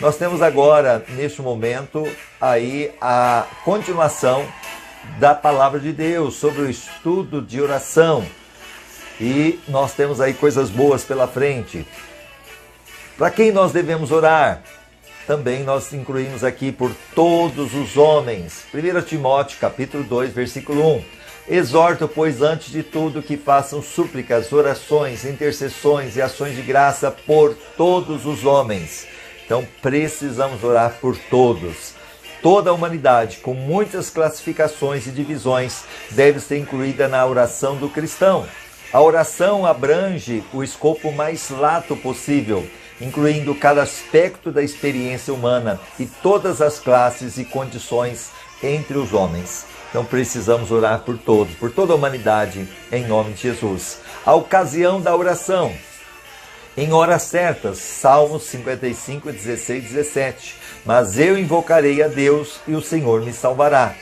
Nós temos agora, neste momento, aí a continuação da palavra de Deus sobre o estudo de oração. E nós temos aí coisas boas pela frente. Para quem nós devemos orar? Também nós incluímos aqui por todos os homens. 1 Timóteo, capítulo 2, versículo 1. Exorto, pois, antes de tudo, que façam súplicas, orações, intercessões e ações de graça por todos os homens. Então, precisamos orar por todos. Toda a humanidade, com muitas classificações e divisões, deve ser incluída na oração do cristão. A oração abrange o escopo mais lato possível, incluindo cada aspecto da experiência humana e todas as classes e condições entre os homens. Então precisamos orar por todos, por toda a humanidade, em nome de Jesus. A ocasião da oração. Em horas certas, Salmos 55, 16, 17. Mas eu invocarei a Deus e o Senhor me salvará.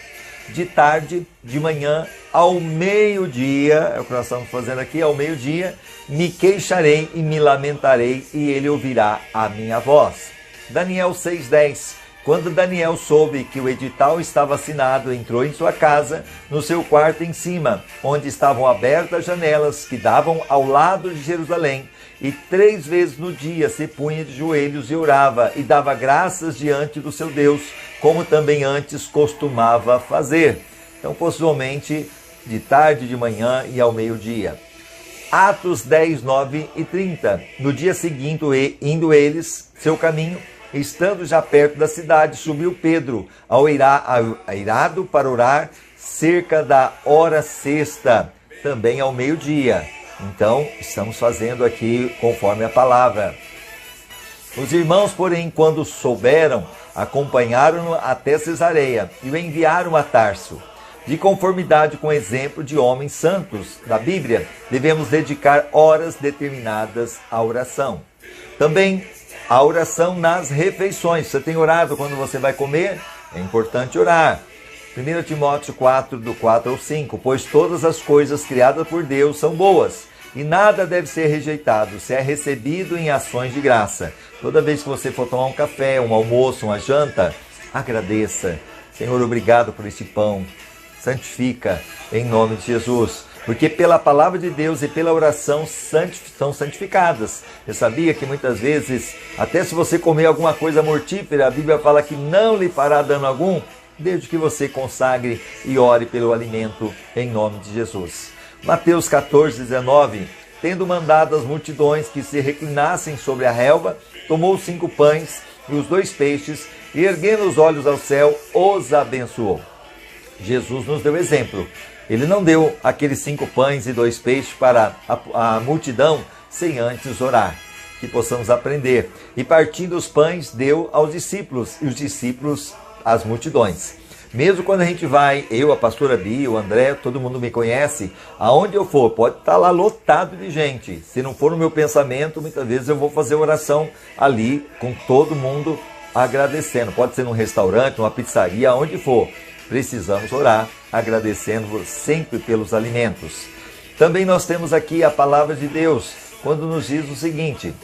De tarde, de manhã, ao meio-dia, é o que nós estamos fazendo aqui, ao meio-dia, me queixarei e me lamentarei, e ele ouvirá a minha voz. Daniel 6:10. Quando Daniel soube que o edital estava assinado, entrou em sua casa, no seu quarto em cima, onde estavam abertas janelas que davam ao lado de Jerusalém, e 3 vezes no dia se punha de joelhos e orava, e dava graças diante do seu Deus, como também antes costumava fazer. Então, possivelmente, de tarde, de manhã e ao meio-dia. Atos 10, 9 e 30. No dia seguinte, indo eles seu caminho, estando já perto da cidade, subiu Pedro ao eirado para orar cerca da hora sexta, também ao meio-dia. Então, estamos fazendo aqui conforme a palavra. Os irmãos, porém, quando souberam, acompanharam-no até Cesareia e o enviaram a Tarso. De conformidade com o exemplo de homens santos da Bíblia, devemos dedicar horas determinadas à oração. Também a oração nas refeições. Você tem orado quando você vai comer? É importante orar. 1 Timóteo 4, do 4 ao 5. Pois todas as coisas criadas por Deus são boas, e nada deve ser rejeitado, se é recebido em ações de graça. Toda vez que você for tomar um café, um almoço, uma janta, agradeça. Senhor, obrigado por este pão. Santifica em nome de Jesus. Porque pela palavra de Deus e pela oração são santificadas. Eu sabia que muitas vezes, até se você comer alguma coisa mortífera, a Bíblia fala que não lhe fará dano algum, desde que você consagre e ore pelo alimento em nome de Jesus. Mateus 14, 19. Tendo mandado as multidões que se reclinassem sobre a relva, tomou 5 pães e os 2 peixes, e erguendo os olhos ao céu, os abençoou. Jesus nos deu exemplo. Ele não deu aqueles 5 pães e 2 peixes para a multidão sem antes orar. Que possamos aprender. E partindo os pães, deu aos discípulos, e os discípulos às multidões. Mesmo quando a gente vai, eu, a pastora Bia, o André, todo mundo me conhece, aonde eu for, pode estar lá lotado de gente. Se não for no meu pensamento, muitas vezes eu vou fazer oração ali com todo mundo agradecendo. Pode ser num restaurante, numa pizzaria, aonde for. Precisamos orar, agradecendo sempre pelos alimentos. Também nós temos aqui a palavra de Deus, quando nos diz o seguinte: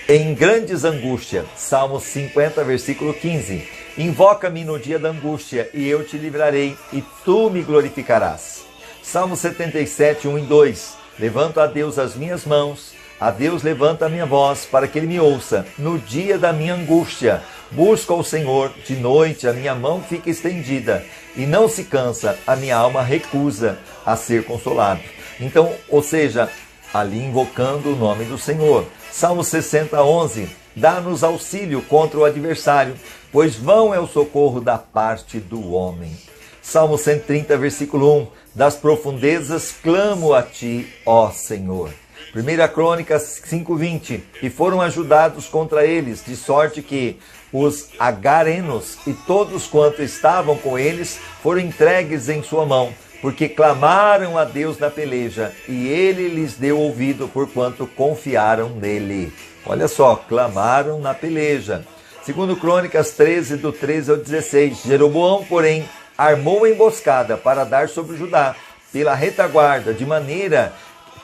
em grandes angústias, Salmos 50, versículo 15, invoca-me no dia da angústia, e eu te livrarei, e tu me glorificarás. Salmo 77, 1 e 2, levanto a Deus as minhas mãos, a Deus levanta a minha voz, para que Ele me ouça, no dia da minha angústia. Busco ao Senhor, de noite a minha mão fica estendida, e não se cansa, a minha alma recusa a ser consolado. Então, ou seja, ali invocando o nome do Senhor. Salmo 60, 11, dá-nos auxílio contra o adversário, pois vão é o socorro da parte do homem. Salmo 130, versículo 1, das profundezas clamo a ti, ó Senhor. 1 Crônicas 5:20, e foram ajudados contra eles, de sorte que os agarenos e todos quanto estavam com eles foram entregues em sua mão, porque clamaram a Deus na peleja, e ele lhes deu ouvido, porquanto confiaram nele. Olha só, clamaram na peleja. 2 Crônicas 13, do 13 ao 16, Jeroboão, porém, armou a emboscada para dar sobre Judá, pela retaguarda, de maneira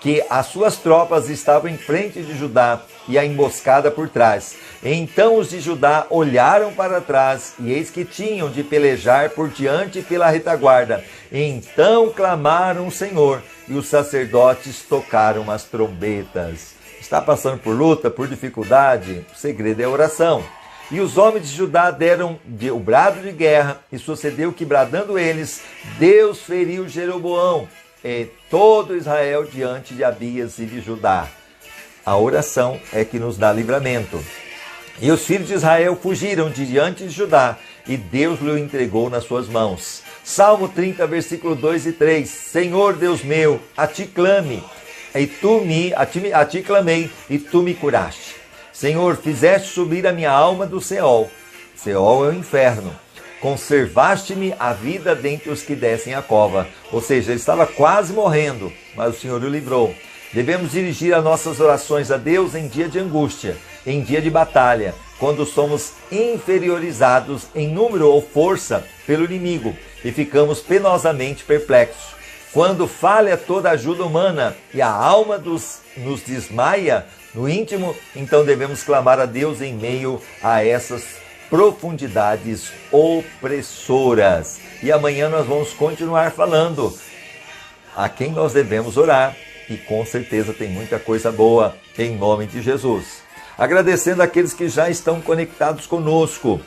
que as suas tropas estavam em frente de Judá e a emboscada por trás. Então os de Judá olharam para trás, e eis que tinham de pelejar por diante pela retaguarda. Então clamaram o Senhor, e os sacerdotes tocaram as trombetas. Está passando por luta, por dificuldade? O segredo é a oração. E os homens de Judá deram o brado de guerra, e sucedeu que, bradando eles, Deus feriu Jeroboão e todo Israel diante de Abias e de Judá. A oração é que nos dá livramento. E os filhos de Israel fugiram de diante de Judá, e Deus lhe entregou nas suas mãos. Salmo 30, versículo 2 e 3. Senhor Deus meu, a ti clame, a ti clamei, e tu me curaste. Senhor, fizeste subir a minha alma do Seol. Seol é o inferno. Conservaste-me a vida dentre os que descem a cova. Ou seja, ele estava quase morrendo, mas o Senhor o livrou. Devemos dirigir as nossas orações a Deus em dia de angústia, em dia de batalha, quando somos inferiorizados em número ou força pelo inimigo e ficamos penosamente perplexos. Quando falha toda a ajuda humana e a alma nos desmaia no íntimo, então devemos clamar a Deus em meio a essas profundidades opressoras. E amanhã nós vamos continuar falando a quem nós devemos orar. E com certeza tem muita coisa boa em nome de Jesus. Agradecendo aqueles que já estão conectados conosco.